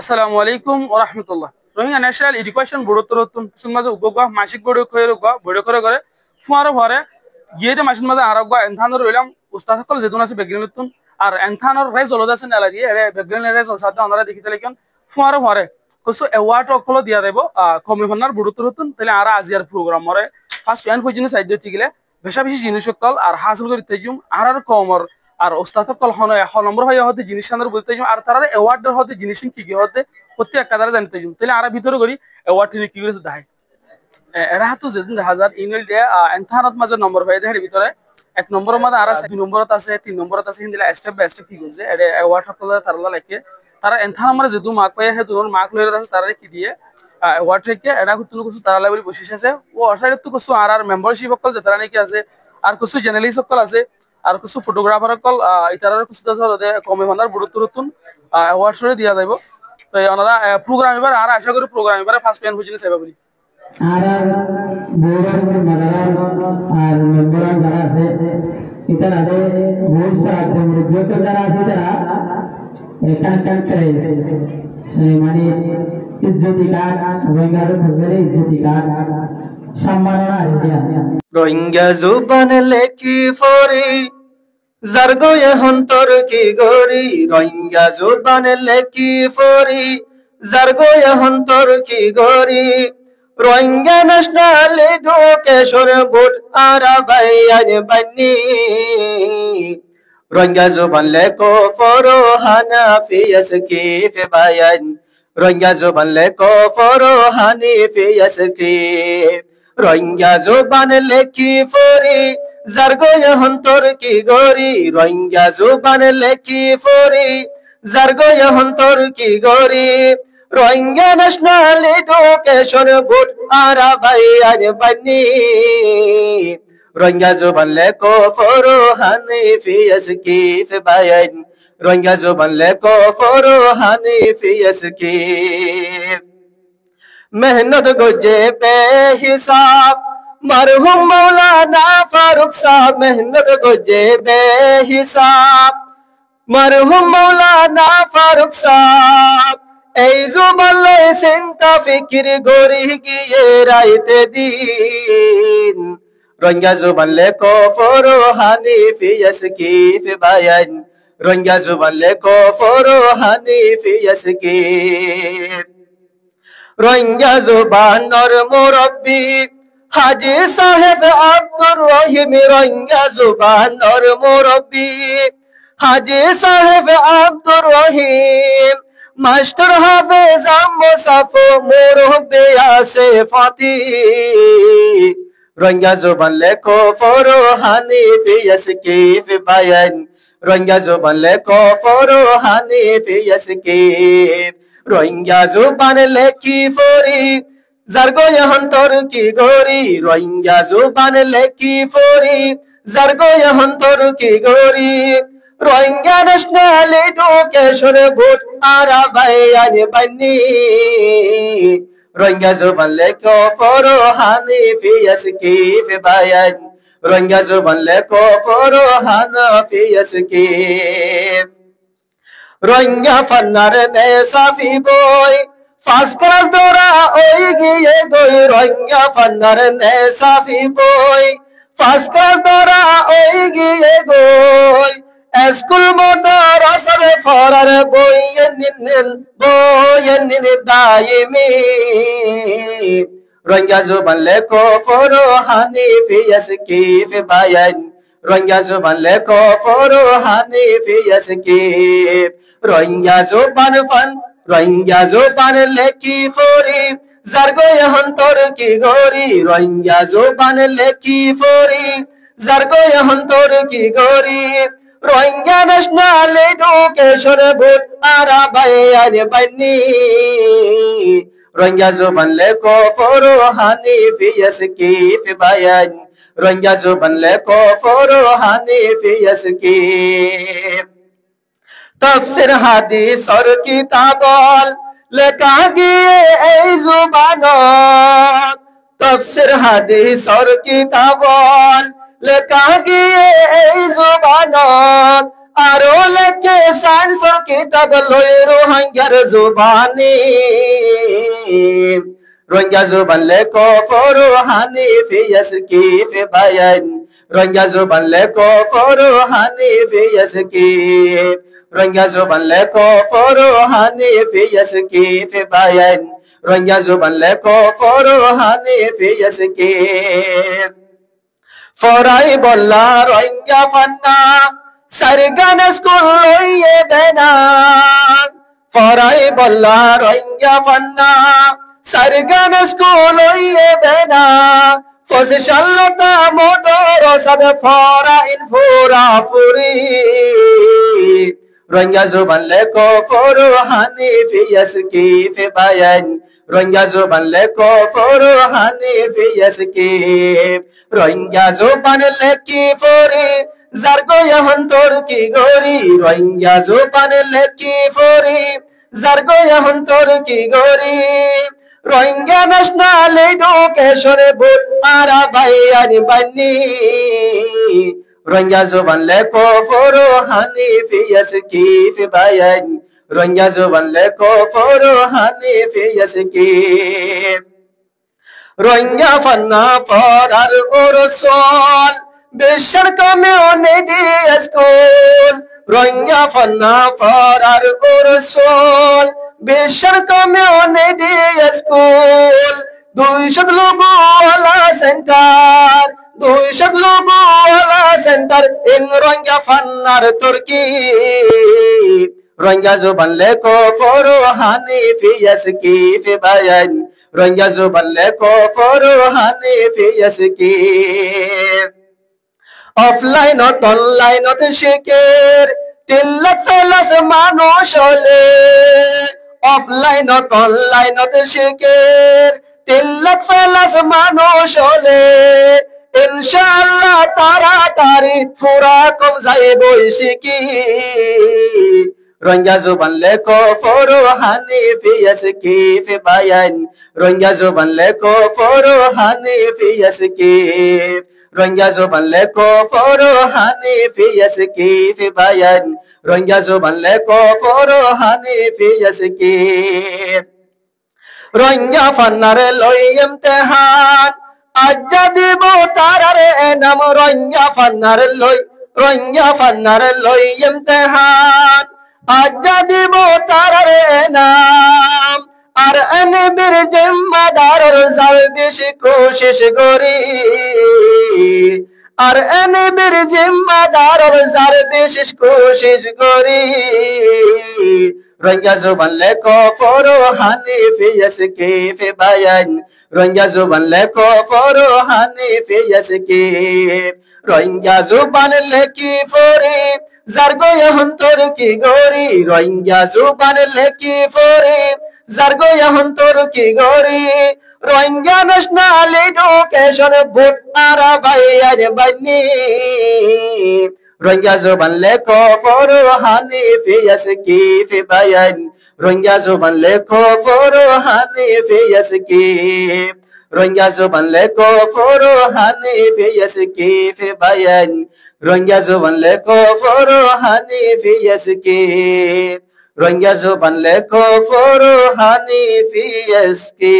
আসসালামু আলাইকুম ওয়া রাহমাতুল্লাহ। Rohingya national education board তরতুন Sumaj উপগা মাসিক বোর্ড করে ফুয়ার ভরে গিয়ে মাসিক মাঝে আরোগ্য এনথানোর রইলাম উস্তাদ সকল যেতুন আছে বেগরিন আর এনথানোর রেজ অলদ আছে নালা দিয়ে বেগরিন রেজ সাথে আমরা দেখিতে লাইকন ফুয়ার ভরে কিছু অ্যাওয়ার্ড অকল দিয়া দেব কমিশনার বোর্ড তরতুন তাহলে আর আজিয়ার প্রোগ্রাম মরে ফার্স্ট এন্ড পর্যন্ত সাইড দিতে গেলে বেশা বেশি জিনিস সকল আর হাসিল করতে জুম আর কমর আর ওস্তাদ সকল নম্বর হয়ে হতে জিনিস বলতে জুম আর তারা অ্যাওয়ার্ডের হতে জিনিস কি হতে প্রত্যেক কাদারে জানতে জুম তাহলে আর ভিতরে করি অ্যাওয়ার্ড কি করেছে দেখায় এরা হাতু যেদিন 1000 ইমেল দিয়ে এনথানত মাঝে নম্বর হয়ে দেখার ভিতরে এক নম্বরের মধ্যে আর আছে 2 নম্বরত আছে 3 নম্বরত আছে হিন্দিলা স্টেপ বাই স্টেপ কি করছে এটা অ্যাওয়ার্ড সকল তারা লাগে তারা এনথান নম্বরে যেদু মার্ক পায় হে দুর মার্ক লইরা আছে তারা কি দিয়ে অ্যাওয়ার্ড রেখে এটা কোনো কিছু তারা লেভেল বসিস আছে ও সাইডে তো কিছু আর মেম্বারশিপ সকল যে তারা নাকি আছে আর কিছু জার্নালিস্ট সকল আছে আর কিছু ফটোগ্রাফার সকল ইতারার কিছু আছে কমে ভান্ডার বুড়ুত রতুন অ্যাওয়ার্ড সরে দিয়া যাইব তো ওনারা প্রোগ্রাম এবার আর আশা করি প্রোগ্রাম এবার ফার্স্ট প্ল্যান বুঝিনে সেবা বলি আর বোর্ডের মাদার আর মেম্বার যারা আছে ইতারা বহুত সারা মুরব্বিয়ত যারা আছে তারা এখানকার মানে ইজ্জতি কার্ড রোহিঙ্গাদের মধ্যে ইজ্জতি কার্ড সম্মাননা রোহিঙ্গা জুবান লেকি ফরি জারগোয়ে হন্তর কি গরি রোহিঙ্গা জুবান লেকি ফরি জারগোয়ে হন্তর কি গরি রোহিঙ্গা ন্যাশনাল এডুকেশন বোর্ড আরা বাইয়ান বানি রোহিঙ্গা জুবান লেকো ফরো হানাফিয়াস কিফ বায়ান রোহিঙ্গা জুবান লেকো ফরো হানিফিয়াস কিফ রোহিঙ্গা জুবান লেকি ফরি জারগোয়ে হন্তর কি গরি রোহিঙ্গা জুবান লেকি ফরি জারগোয়ে হন্তর কি গরি রোহিঙ্গা ন্যাশনাল এডুকেশন বোর্ড আরা বাইয়ান বানি রোহিঙ্গা জুবান লেকো ফরো হানিফিয়াস কিফ বায়ান রোহিঙ্গা জুবান লেকো ফরো হানিফিয়াস কিফ मेहनत गुजे बेहिसाब मरहुम मौलाना फारूक साहब मेहनत गुजे बेहिसाब मरहुम मौलाना फारूक साहब এই জুবালে চিন্তা ফিকির গরি গিয়ে রাইতে দিন রোহিঙ্গা জুবান লেকো ফরো হানিফিয়াস কিফ বায়ান রোহিঙ্গা জুবান লেকো ফরো হানিফিয়াস কিফ রোহিঙ্গা জুবানর মুরব্বি হাজী সাহেব আব্দুর রহিম রোহিঙ্গা জুবানর মুরব্বি হাজী সাহেব আব্দুর রহিম মাস্টার হাফেজ মুসাফো মুরব্বি আছে ফাতি রোহিঙ্গা জুবান লেকো ফরো হানিফিয়াস কিফ বায়ান রোহিঙ্গা জুবান লেকো ফরো হানিফিয়াস কিফ রোহিঙ্গা জুবান লেকি ফরি জারগোয়ে হন্তর কি গরি রোহিঙ্গা জুবান লেকি ফরি জারগোয়ে হন্তর কি গরি রোহিঙ্গা ন্যাশনাল এডুকেশন বোর্ড আরা বাইয়ান বানি রোহিঙ্গা জুবান লেকো ফরো হানিফিয়াস কিফ বায়ান রোহিঙ্গা জুবান লেকো ফরো হানিফিয়াস কিফ রোহিঙ্গা ফান্নার নে সাফি বই ফার্স্ট ক্লাস দৌড়া ওই গিয়ে গই রোহিঙ্গা ফান্নার নে সাফি বই ফার্স্ট ক্লাস দৌড়া ওই গিয়ে গই স্কুল মাদ্রাসার ফরার বইয়েন দাইমি রোহিঙ্গা জুবান লেকো ফরো হানিফিয়াস কিফ বায়ান রোহিঙ্গা জুবান লেকো ফরো হানিফিয়াস কিফ রোহিঙ্গা জুবান ফান রোহিঙ্গা জুবান লেকি ফরি জারগোয়ে হন্তর কি গরি রোহিঙ্গা জুবান লেকি ফরি জারগোয়ে হন্তর কি গরি রোহিঙ্গা ন্যাশনাল এডুকেশন বোর্ড আরা বাইয়ান বানি রোহিঙ্গা জুবান লেকো ফরো হানিফিয়াস কিফ বায়ান রোহিঙ্গা জুবান লেকো ফরো হানিফিয়াস কিফ তাফসীর হাদিস আর কিতাবল লেখা গিয়ে এই জুবানত তাফসীর হাদিস আর কিতাবল লেখা গিয়ে এই জুবানত আরো লেখে সায়েন্স কিতাব লই রোহিঙ্গার জুবানি রোহিঙ্গা জুবান লেখো ফরহানি ফিয়াস কিফ বায়ান রোহিঙ্গা জুবান লেখো ফরহানি ফিয়াস কিফ রোহিঙ্গা জুবান লেখো ফরহানি ফিয়াস কিফ বায়ান রোহিঙ্গা জুবান লেখো ফরহানি ফিয়াস কিফ ফরাই বল্লা রোহিঙ্গা ফান্না সারগান স্কুল লইয়ে বেনা ফরাই বল্লা রোহিঙ্গা ফান্না সারগান স্কুল লইয়ে বেনা ফসশাল্লাতা মোদর সব ফরা ইন ফুরা ফুরি রোহিঙ্গা জুবান লেখো ফরহানি ফিয়াস কিফ বায়ান রোহিঙ্গা জুবান লেখো ফরহানি ফিয়াস কিফ রোহিঙ্গা জুবান লেখি ফরি জারগো হন্তর কি গরি রোহিঙ্গা জুবান লেখি ফরি জারগো হন্তর কি গরি রোহিঙ্গা ন্যাশনাল এডুকেশন বোর্ড আরা বাইয়ানি বানি রোহিঙ্গা জুবান লেখো ফরহানি ফিয়াস কিফ বায়ান রোহিঙ্গা জুবান লেখো ফরহানি ফিয়াস কিফ রোহিঙ্গা ফান্না পড়ার ওরসল বিশ্বের কমিউনিটি স্কুল রোহিঙ্গা ফান্না পড়ার ওরসল বিশ্বের কমিউনিটি স্কুল 200 লোগওয়ালা সেন্টার 200 লোগওয়ালা সেন্টার ইন রোহিঙ্গা ফান্নার তুর্কি রোহিঙ্গা জুবান লেখো ফরহানি ফিয়াস কিফ বায়ান রোহিঙ্গা জুবান লেখো ফরহানি ফিয়াস কিফ অফলাইনত অনলাইনত শিখের 3 লাখ প্লাস মানুষ হলে অফলাইনত অনলাইনত শিখের 3 লাখ প্লাস মানুষ হলে ইনশাআল্লাহ তাড়াতাড়ি পুরা কম যাইব শিখি রোহিঙ্গা জুবান লেখো ফরহানি ফিয়াস কিফ বায়ান রোহিঙ্গা জুবান লেখো ফরহানি ফিয়াস কিফ রোহিঙ্গা জুবান লেখো ফরহানি ফিয়াস কিফ বায়ান রোহিঙ্গা জুবান লেখো ফরহানি ফিয়াস কিফ রোহিঙ্গা ফান্নার লই ইমতিহান আজ্জা দিব তারারে নাম রোহিঙ্গা ফান্নার লই ইমতিহান আজ্জা দিব তারারে নাম আর এনবির জিম্মাদারর যার বেশি কোশিশ করি আর এনবির জিম্মাদারর যার বেশি কোশিশ করি রোহিঙ্গা জুবান লেখো ফরহানি ফিয়াস কিফ বায়ান রোহিঙ্গা জুবান লেখো ফরহানি ফিয়াস কিফ রোহিঙ্গা জুবান লেখি ফরি জারগো হন্তর কি গরি রোহিঙ্গা জুবান লেখি ফরি জারগো হন্তর কি গরি রোহিঙ্গা ন্যাশনাল এডুকেশন বোর্ড আরা বাইয়ানি বানি রোহিঙ্গা জুবান লেখো ফরহানি ফিয়াস কিফ বায়ান রোহিঙ্গা জুবান লেখো ফরহানি ফিয়াস কিফ রোহিঙ্গা জুবান লেখো ফরহানি ফিয়াস কিফ বায়ান রোহিঙ্গা জুবান লেখো ফরহানি ফিয়াস কিফ রোহিঙ্গা জুবান লেখো ফরহানি ফিয়াস কিফ